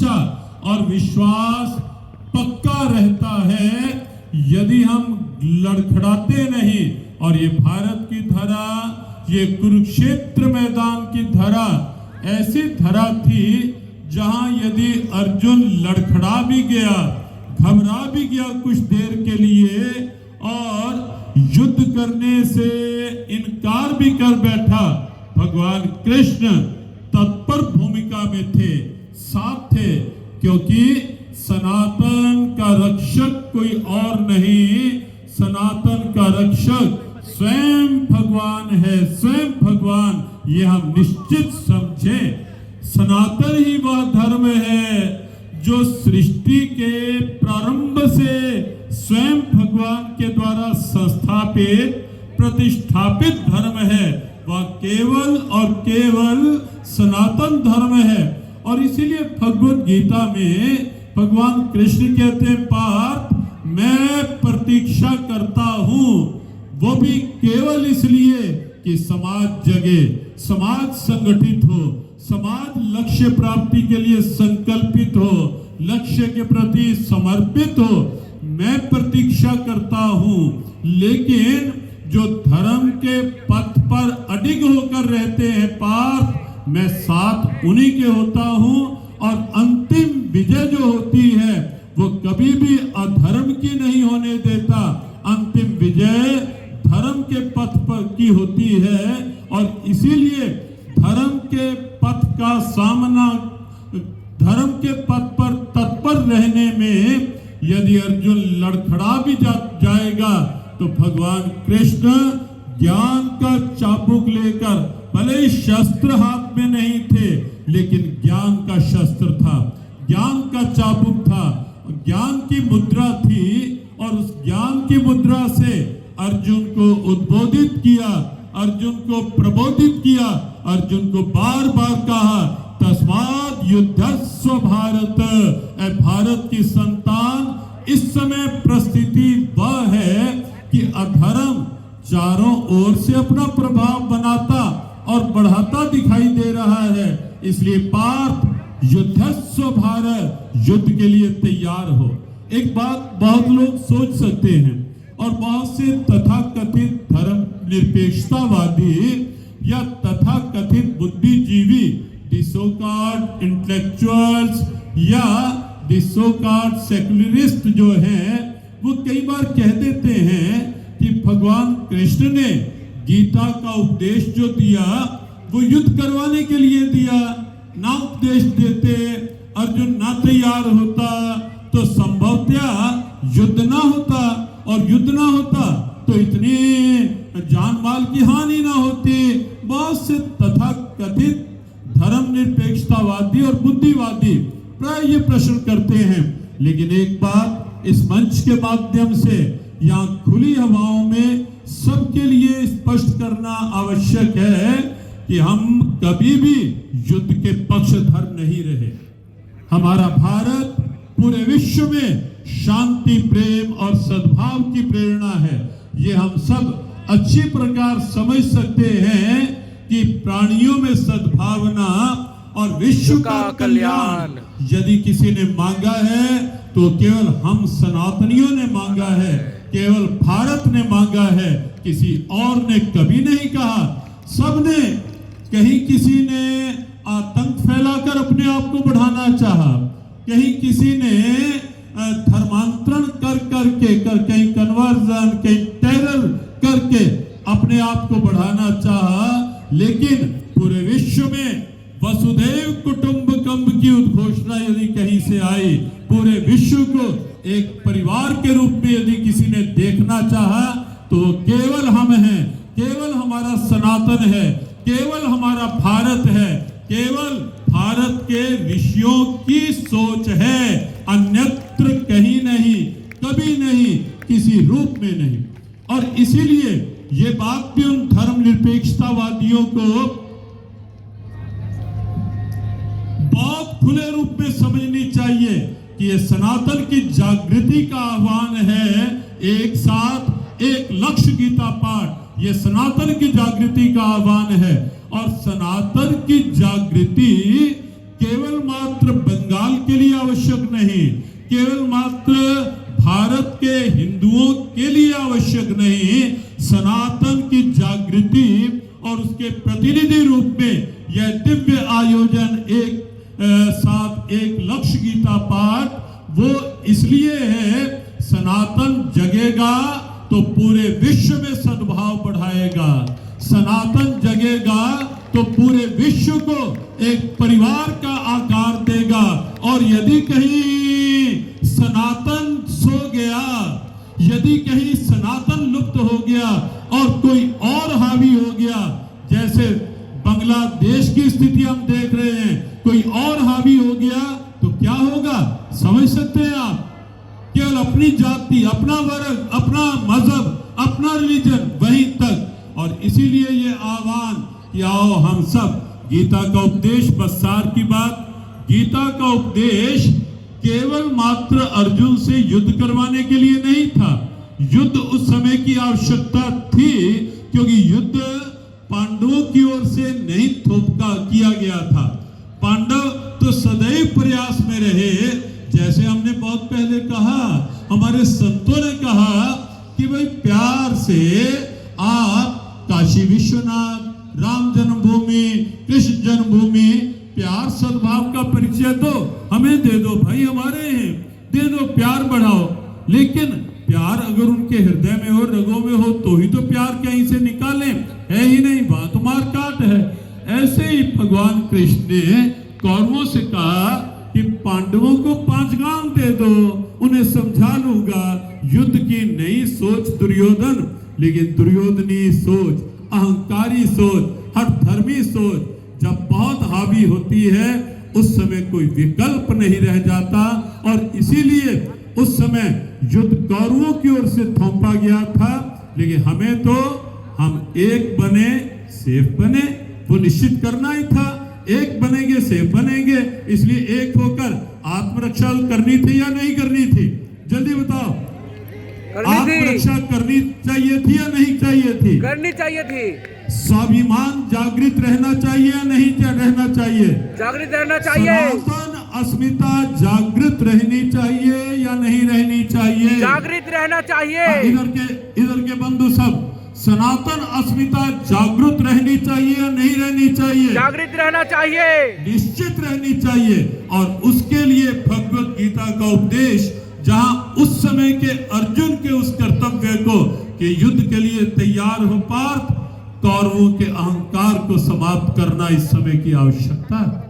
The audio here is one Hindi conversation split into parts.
सच्चा और विश्वास पक्का रहता है यदि हम लड़खड़ाते नहीं। और ये भारत की धरा, ये कुरुक्षेत्र मैदान की धरा ऐसी धरा थी जहां यदि अर्जुन लड़खड़ा भी गया, घबरा भी गया कुछ देर के लिए और युद्ध करने से इनकार भी कर बैठा, भगवान कृष्ण तत्पर भूमिका में थे, साथ थे, क्योंकि सनातन का रक्षक कोई और नहीं, सनातन का रक्षक स्वयं भगवान है, स्वयं भगवान। ये हम निश्चित समझे। सनातन ही वह धर्म है जो सृष्टि के प्रारंभ से स्वयं भगवान के द्वारा संस्थापित प्रतिष्ठापित धर्म है। वह केवल और केवल सनातन धर्म है। और इसीलिए भगवद गीता में भगवान कृष्ण कहते हैं, पार्थ मैं प्रतीक्षा करता हूं, वो भी केवल इसलिए कि समाज जगे, समाज संगठित हो, समाज लक्ष्य प्राप्ति के लिए संकल्पित हो, लक्ष्य के प्रति समर्पित हो। मैं प्रतीक्षा करता हूं, लेकिन जो धर्म के पथ पर अडिग होकर रहते हैं पार्थ, मैं साथ उन्हीं के होता हूं। और अंतिम विजय जो होती है वो कभी भी अधर्म की नहीं होने देता। अंतिम विजय धर्म के पथ पर की होती है। और इसीलिए धर्म के पथ का सामना, धर्म के पथ पर तत्पर रहने में यदि अर्जुन लड़खड़ा भी जाएगा तो भगवान कृष्ण ज्ञान का चाबुक लेकर, भले ही शस्त्र हाथ में नहीं थे लेकिन ज्ञान का शस्त्र था, ज्ञान का चाबुक था, ज्ञान की मुद्रा थी। और उस ज्ञान की मुद्रा से अर्जुन को उद्बोधित किया, अर्जुन को प्रबोधित किया, अर्जुन को बार बार कहा, तस्मात् युद्धस्व भारत। ऐ भारत की संतान, इस समय परिस्थिति वह है कि अधर्म चारों ओर से अपना प्रभाव बनाता और बढ़ाता दिखाई दे रहा है। इसलिए पार्थ युद्धस्व भारत, युद्ध के लिए तैयार हो। एक बात बहुत लोग सोच सकते हैं और बहुत से तथाकथित धर्म निरपेक्षतावादी या तथाकथित बुद्धिजीवी, डिसोकार्ड इंटेलेक्चुअल्स या डिसोकार्ड सेकुलरिस्ट जो हैं, वो कई बार कह देते हैं कि भगवान कृष्ण ने गीता का उपदेश जो दिया वो युद्ध करवाने के लिए दिया। ना उपदेश देते, अर्जुन ना तैयार होता तो संभवतः युद्ध ना होता, और युद्ध ना होता तो इतनी जान माल की हानि ना होती। बहुत से तथाकथित धर्म निरपेक्षतावादी और बुद्धिवादी प्राय ये प्रश्न करते हैं। लेकिन एक बात इस मंच के माध्यम से यहाँ खुली हवाओं में सबके लिए स्पष्ट करना आवश्यक है कि हम कभी भी युद्ध के पक्षधर नहीं रहे। हमारा भारत पूरे विश्व में शांति, प्रेम और सद्भाव की प्रेरणा है। ये हम सब अच्छी प्रकार समझ सकते हैं कि प्राणियों में सद्भावना और विश्व का कल्याण यदि किसी ने मांगा है तो केवल हम सनातनियों ने मांगा है, केवल भारत ने मांगा है, किसी और ने कभी नहीं कहा। सबने, कहीं किसी ने आतंक फैलाकर अपने आप को बढ़ाना चाहा, कहीं किसी ने धर्मांतरण कहीं कन्वर्जन, कहीं टेरर करके अपने आप को बढ़ाना चाहा। लेकिन पूरे विश्व में वसुधैव कुटुंबकम की उद्घोषणा यदि कहीं से आई, पूरे विश्व को एक परिवार के रूप में यदि किसी ने देखना चाहा तो केवल हम हैं, केवल हमारा सनातन है, केवल हमारा भारत है, केवल भारत के ऋषियों की सोच है, अन्यत्र कहीं नहीं, कभी नहीं, किसी रूप में नहीं। और इसीलिए ये बात भी उन धर्म निरपेक्षतावादियों को बहुत खुले रूप में समझनी चाहिए कि ये सनातन की जागृति का आह्वान है। एक साथ एक लक्ष्य गीता पाठ, ये सनातन की जागृति का आह्वान है। और सनातन की जागृति केवल मात्र बंगाल के लिए आवश्यक नहीं, केवल मात्र भारत के हिंदुओं के लिए आवश्यक नहीं, सनातन की जागृति और उसके प्रतिनिधि रूप में यह दिव्य आयोजन एक साथ एक लक्ष्य गीता पाठ वो इसलिए है, सनातन जगेगा तो पूरे विश्व में सद्भाव बढ़ाएगा, सनातन जगेगा तो पूरे विश्व को एक परिवार का आकार देगा। और यदि कहीं सनातन सो गया, यदि कहीं सनातन लुप्त हो गया और कोई और हावी हो गया, जैसे बांग्लादेश की स्थिति हम देख रहे हैं, कोई और हावी हो गया तो क्या होगा समझ सकते हैं आप। केवल अपनी जाति, अपना वर्ग, अपना मजहब, अपना रिलीजन वहीं तक। और इसीलिए ये आह्वान कि आओ हम सब गीता का उपदेश, बस्सार की बात, गीता का उपदेश केवल मात्र अर्जुन से युद्ध करवाने के लिए नहीं था। युद्ध उस समय की आवश्यकता थी क्योंकि युद्ध पांडवों की ओर से नहीं थोपका किया गया था। पांडव तो सदैव प्रयास में रहे, जैसे हमने बहुत पहले कहा, हमारे संतों ने कहा कि भाई प्यार से आप काशी विश्वनाथ, राम जन्मभूमि, कृष्ण जन्मभूमि, प्यार सद्भाव का परिचय दो, हमें दे दो भाई, हमारे हैं, दे दो, प्यार बढ़ाओ। लेकिन प्यार अगर उनके हृदय में हो, रगों में हो, तो ही तो प्यार कहीं से निकालें, है ही नहीं, बात मार काट है। ऐसे ही भगवान कृष्ण ने कौरवों से कहा कि पांडवों को 5 गांव दे दो, उन्हें समझा लूंगा। युद्ध की नई सोच दुर्योधन, लेकिन दुर्योधनी सोच, अहंकारी सोच, हर धर्मी सोच जब बहुत हावी होती है, उस समय कोई विकल्प नहीं रह जाता। और इसीलिए उस समय युद्ध कौरवों की ओर से थोपा गया था। लेकिन हमें तो हम एक बने सेफ बने, वो निश्चित करना ही था। एक बनेंगे सेफ बनेंगे, इसलिए एक होकर आत्मरक्षा करनी थी या नहीं करनी थी? जल्दी बताओ, आत्मरक्षा करनी चाहिए थी या नहीं चाहिए थी? करनी चाहिए थी। स्वाभिमान जागृत रहना चाहिए या नहीं रहना चाहिए? जागृत रहना चाहिए। सनातन अस्मिता जागृत रहनी चाहिए या नहीं रहनी चाहिए? जागृत रहना चाहिए। इधर के बंधु सब, सनातन अस्मिता जागृत रहनी चाहिए या नहीं रहनी चाहिए? जागृत रहना चाहिए, निश्चित रहनी चाहिए। और उसके लिए भगवत गीता का उपदेश, जहां उस समय के अर्जुन के उस कर्तव्य को कि युद्ध के लिए तैयार हो पार्थ, कौरवों के अहंकार को समाप्त करना इस समय की आवश्यकता है।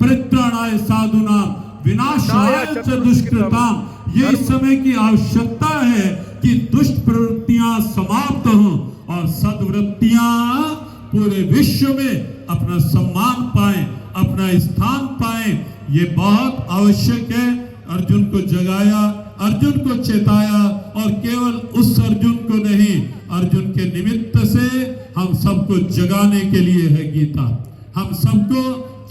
परित्राणाय साधुनां विनाशाय च दुष्कृताम्, ये इस समय की आवश्यकता है कि दुष्ट प्रवृत्तियां समाप्त हों और सद्वृत्तियां पूरे विश्व में अपना सम्मान पाएं, अपना स्थान पाएं। ये बहुत आवश्यक है। अर्जुन को जगाया, अर्जुन को चेताया, और केवल उस अर्जुन को नहीं, अर्जुन के निमित्त से हम सबको जगाने के लिए है गीता, हम सबको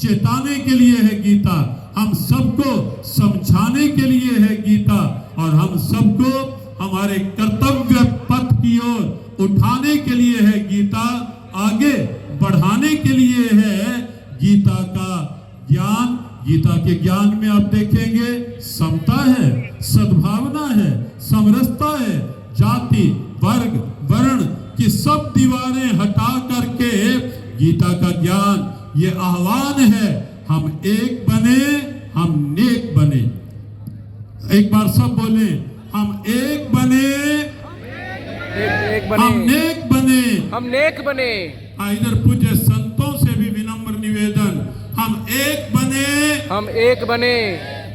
चेताने के लिए है गीता, हम सबको समझाने के लिए है गीता, और हम सबको हमारे कर्तव्य पथ की ओर उठाने के लिए है गीता, आगे बढ़ाने के लिए है गीता का ज्ञान। गीता के ज्ञान में आप देखेंगे समता है, सद्भावना है, समरसता है, जाति वर्ग वर्ण की सब दीवारें हटा करके गीता का ज्ञान, ये आह्वान है, हम एक बने, हम नेक बने। एक बार सब बोले, हम एक बने, एक बने, हम नेक बने, हम नेक बने। इधर पूज्य संतों से भी विनम्र निवेदन, हम एक बने, हम एक बने,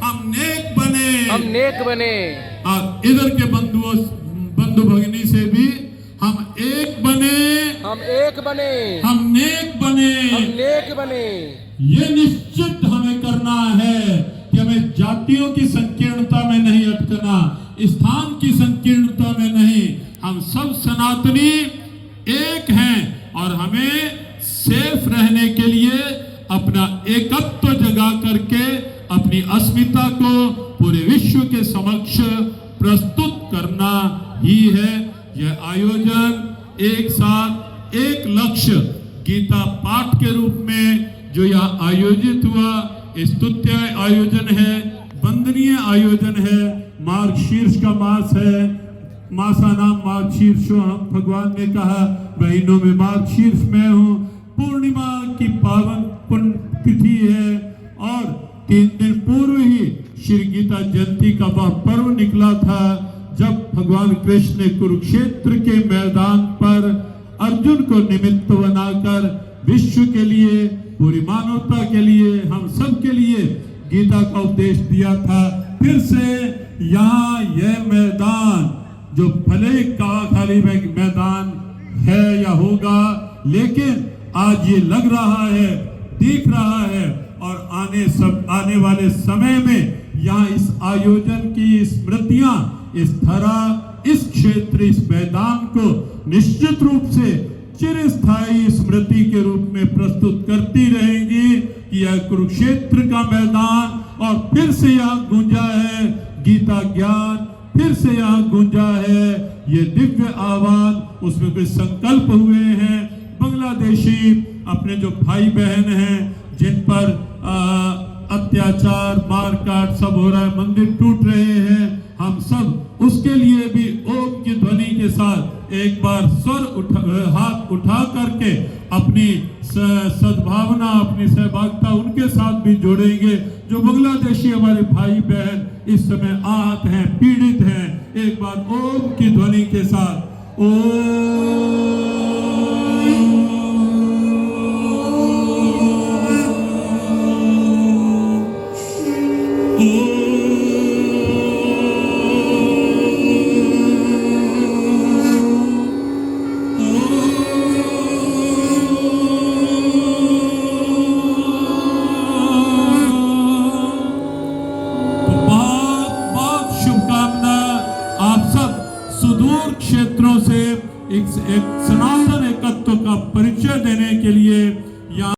हम नेक बने, हम नेक बने। और इधर के बंधु भगिनी से भी, हम एक बने, हम एक बने, हम नेक बने, हम नेक बने। ये निश्चित हमें करना है कि हमें जातियों की संकीर्णता में नहीं अटकना, स्थान की संकीर्णता में नहीं। हम सब सनातनी एक हैं और हमें सेफ रहने के लिए अपना एकत्व जगा करके अपनी अस्मिता को पूरे विश्व के समक्ष प्रस्तुत करना ही है। यह आयोजन एक साथ एक लक्ष्य गीता पाठ के रूप में जो यह आयोजित हुआ, स्तुत्य आयोजन है, वंदनीय आयोजन है। मार्ग शीर्ष का मास है, मासा नाम मार्ग शीर्ष। हम भगवान ने कहा महीनों में मार्ग शीर्ष में हूँ। पूर्णिमा की पावन पुण्य तिथि है और 3 दिन पूर्व ही श्री गीता जयंती का वह पर्व निकला था जब भगवान कृष्ण ने कुरुक्षेत्र के मैदान पर अर्जुन को निमित्त बनाकर विश्व के लिए, पूरी मानवता के लिए, हम सब के लिए गीता का उपदेश दिया था। फिर से यहाँ यह मैदान जो भले खाली मैदान है या होगा, लेकिन आज ये लग रहा है, दिख रहा है और आने वाले समय में यहाँ इस आयोजन की स्मृतियां, इस धरा, इस क्षेत्र, इस मैदान को निश्चित रूप से चिरस्थायी स्मृति के रूप में प्रस्तुत करती रहेंगी कि यह कुरुक्षेत्र का मैदान और फिर से यहाँ गूंजा है गीता ज्ञान, फिर से यहाँ गूंजा है ये दिव्य आह्वान। उसमें कुछ संकल्प हुए हैं। बांग्लादेशी अपने जो भाई बहन हैं जिन पर अत्याचार, मारकाट सब हो रहा है, मंदिर टूट रहे हैं, हम सब उसके लिए भी ओम की ध्वनि के साथ एक बार हाथ उठा करके अपनी सद्भावना, अपनी सहभागिता उनके साथ भी जोड़ेंगे जो बांग्लादेशी हमारे भाई बहन इस समय आहत हैं, पीड़ित हैं। एक बार ओम की ध्वनि के साथ ओम। सुदूर क्षेत्रों से एक सनातन एकत्व का परिचय देने के लिए